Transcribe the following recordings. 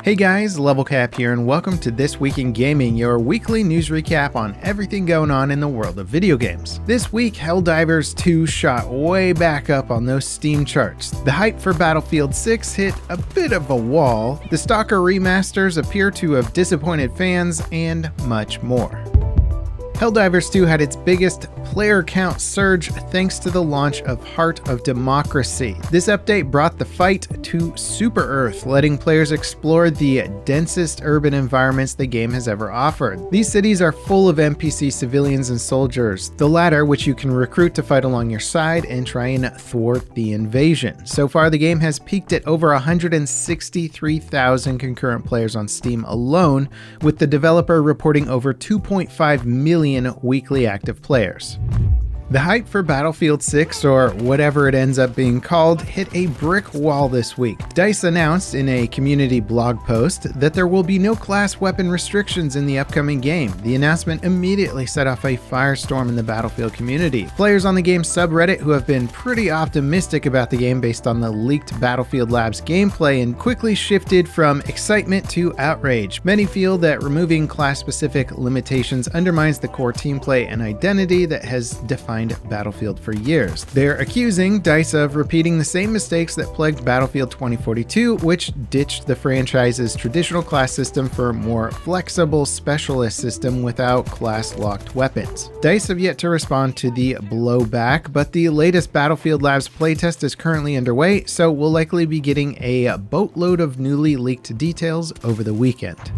Hey guys, LevelCap here, and welcome to This Week in Gaming, your weekly news recap on everything going on in the world of video games. This week, Helldivers 2 shot way back up on those Steam charts. The hype for Battlefield 6 hit a bit of a wall, the STALKER remasters appear to have disappointed fans, and much more. Helldivers 2 had its biggest player count surge thanks to the launch of Heart of Democracy. This update brought the fight to Super Earth, letting players explore the densest urban environments the game has ever offered. These cities are full of NPC civilians and soldiers, the latter which you can recruit to fight along your side and try and thwart the invasion. So far, the game has peaked at over 163,000 concurrent players on Steam alone, with the developer reporting over 2.5 million weekly active players. The hype for Battlefield 6, or whatever it ends up being called, hit a brick wall this week. DICE announced in a community blog post that there will be no class weapon restrictions in the upcoming game. The announcement immediately set off a firestorm in the Battlefield community. Players on the game's subreddit, who have been pretty optimistic about the game based on the leaked Battlefield Labs gameplay, and quickly shifted from excitement to outrage. Many feel that removing class-specific limitations undermines the core teamplay and identity that has defined Battlefield for years. They're accusing DICE of repeating the same mistakes that plagued Battlefield 2042, which ditched the franchise's traditional class system for a more flexible specialist system without class-locked weapons. DICE have yet to respond to the blowback, but the latest Battlefield Labs playtest is currently underway, so we'll likely be getting a boatload of newly leaked details over the weekend.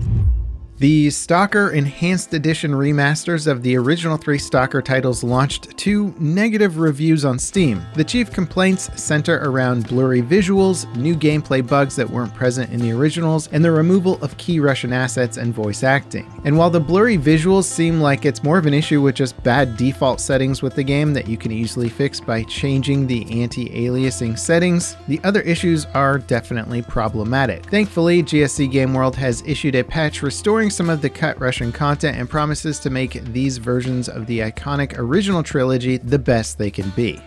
The STALKER Enhanced Edition remasters of the original 3 STALKER titles launched to negative reviews on Steam. The chief complaints center around blurry visuals, new gameplay bugs that weren't present in the originals, and the removal of key Russian assets and voice acting. And while the blurry visuals seem like it's more of an issue with just bad default settings with the game that you can easily fix by changing the anti-aliasing settings, the other issues are definitely problematic. Thankfully, GSC Game World has issued a patch restoring some of the cut Russian content and promises to make these versions of the iconic original trilogy the best they can be.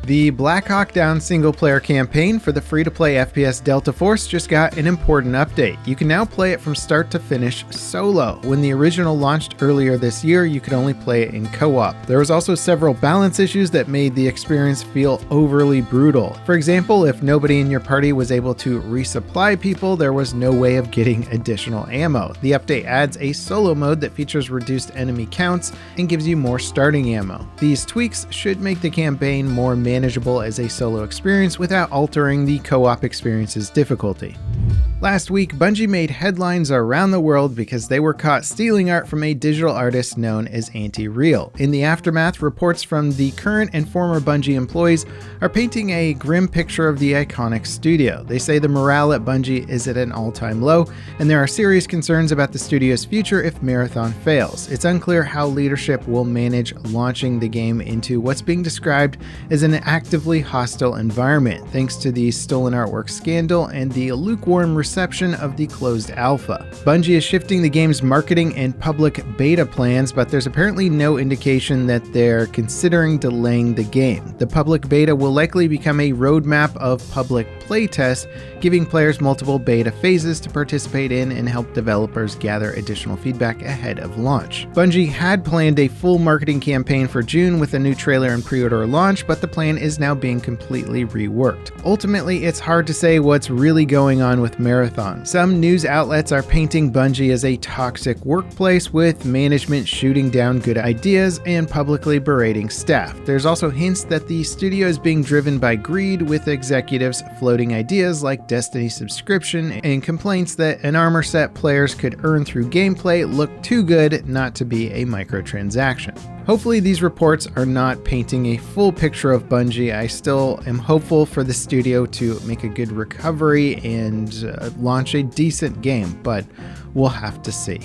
The Black Hawk Down single-player campaign for the free-to-play FPS Delta Force just got an important update. You can now play it from start to finish solo. When the original launched earlier this year, you could only play it in co-op. There was also several balance issues that made the experience feel overly brutal. For example, if nobody in your party was able to resupply people, there was no way of getting additional ammo. The update adds a solo mode that features reduced enemy counts and gives you more starting ammo. These tweaks should make the campaign more manageable as a solo experience without altering the co-op experience's difficulty. Last week, Bungie made headlines around the world because they were caught stealing art from a digital artist known as Anti-Real. In the aftermath, reports from the current and former Bungie employees are painting a grim picture of the iconic studio. They say the morale at Bungie is at an all-time low, and there are serious concerns about the studio's future if Marathon fails. It's unclear how leadership will manage launching the game into what's being described as an actively hostile environment, thanks to the stolen artwork scandal and the lukewarm reception of the closed alpha. Bungie is shifting the game's marketing and public beta plans, but there's apparently no indication that they're considering delaying the game. The public beta will likely become a roadmap of public playtests, giving players multiple beta phases to participate in and help developers gather additional feedback ahead of launch. Bungie had planned a full marketing campaign for June with a new trailer and pre-order launch, but the plan is now being completely reworked. Ultimately, it's hard to say what's really going on with Marathon. Some news outlets are painting Bungie as a toxic workplace, with management shooting down good ideas and publicly berating staff. There's also hints that the studio is being driven by greed, with executives floating ideas like Destiny subscription and complaints that an armor set players could earn through gameplay look too good not to be a microtransaction. Hopefully these reports are not painting a full picture of Bungie. I still am hopeful for the studio to make a good recovery and launch a decent game, but we'll have to see.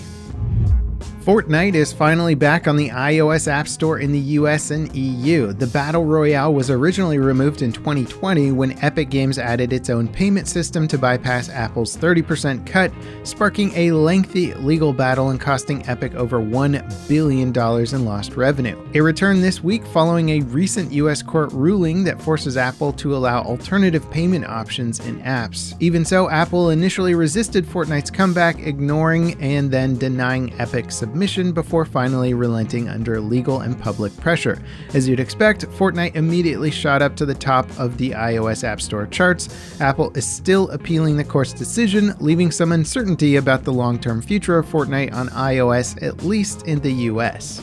Fortnite is finally back on the iOS App Store in the US and EU. The Battle Royale was originally removed in 2020 when Epic Games added its own payment system to bypass Apple's 30% cut, sparking a lengthy legal battle and costing Epic over $1 billion in lost revenue. It returned this week following a recent US court ruling that forces Apple to allow alternative payment options in apps. Even so, Apple initially resisted Fortnite's comeback, ignoring and then denying Epic's submission before finally relenting under legal and public pressure. As you'd expect, Fortnite immediately shot up to the top of the iOS App Store charts. Apple is still appealing the court's decision, leaving some uncertainty about the long-term future of Fortnite on iOS, at least in the US.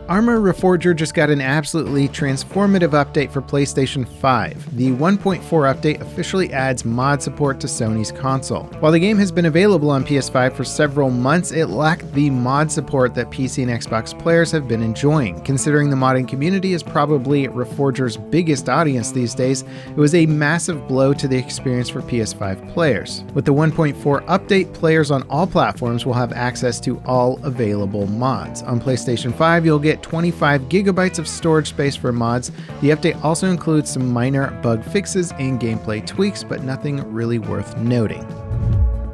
Arma Reforger just got an absolutely transformative update for PlayStation 5. The 1.4 update officially adds mod support to Sony's console. While the game has been available on PS5 for several months, it lacked the mod support that PC and Xbox players have been enjoying. Considering the modding community is probably Reforger's biggest audience these days, it was a massive blow to the experience for PS5 players. With the 1.4 update, players on all platforms will have access to all available mods. On PlayStation 5, you'll get 25 gigabytes of storage space for mods. The update also includes some minor bug fixes and gameplay tweaks, but nothing really worth noting.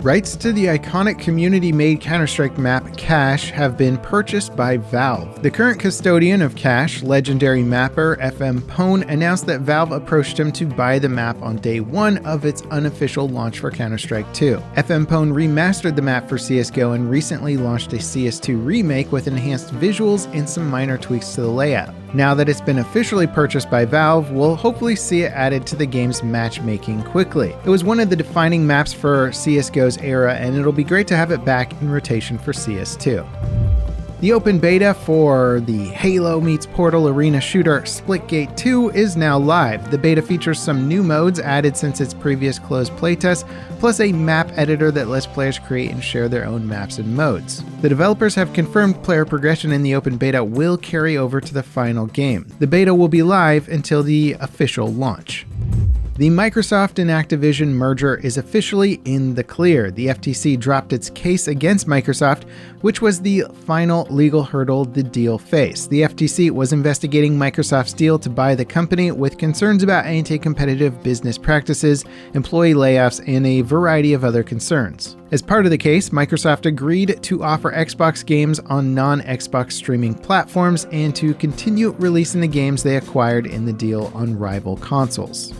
Rights to the iconic community-made Counter-Strike map Cache have been purchased by Valve. The current custodian of Cache, legendary mapper FM Pone, announced that Valve approached him to buy the map on day one of its unofficial launch for Counter-Strike 2. FM Pone remastered the map for CSGO and recently launched a CS2 remake with enhanced visuals and some minor tweaks to the layout. Now that it's been officially purchased by Valve, we'll hopefully see it added to the game's matchmaking quickly. It was one of the defining maps for CSGO's era, and it'll be great to have it back in rotation for CS2. The open beta for the Halo meets Portal arena shooter Splitgate 2 is now live. The beta features some new modes added since its previous closed playtest, plus a map editor that lets players create and share their own maps and modes. The developers have confirmed player progression in the open beta will carry over to the final game. The beta will be live until the official launch. The Microsoft and Activision merger is officially in the clear. The FTC dropped its case against Microsoft, which was the final legal hurdle the deal faced. The FTC was investigating Microsoft's deal to buy the company with concerns about anti-competitive business practices, employee layoffs, and a variety of other concerns. As part of the case, Microsoft agreed to offer Xbox games on non-Xbox streaming platforms and to continue releasing the games they acquired in the deal on rival consoles.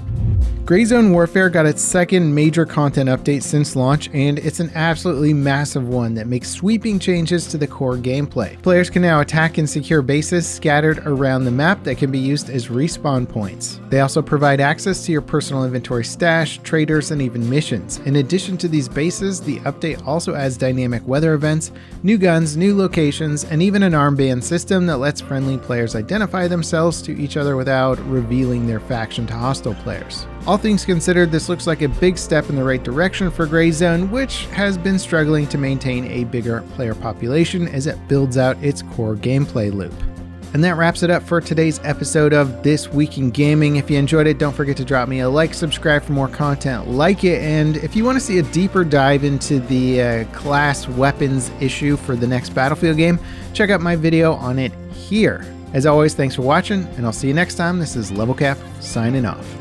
Grayzone Warfare got its second major content update since launch, and it's an absolutely massive one that makes sweeping changes to the core gameplay. Players can now attack and secure bases scattered around the map that can be used as respawn points. They also provide access to your personal inventory stash, traders, and even missions. In addition to these bases, the update also adds dynamic weather events, new guns, new locations, and even an armband system that lets friendly players identify themselves to each other without revealing their faction to hostile players. All things considered, this looks like a big step in the right direction for Grayzone, which has been struggling to maintain a bigger player population as it builds out its core gameplay loop. And that wraps it up for today's episode of This Week in Gaming. If you enjoyed it, don't forget to drop me a like, subscribe for more content like it, and if you want to see a deeper dive into the class weapons issue for the next Battlefield game, check out my video on it here. As always, thanks for watching, and I'll see you next time. This is Level Cap signing off.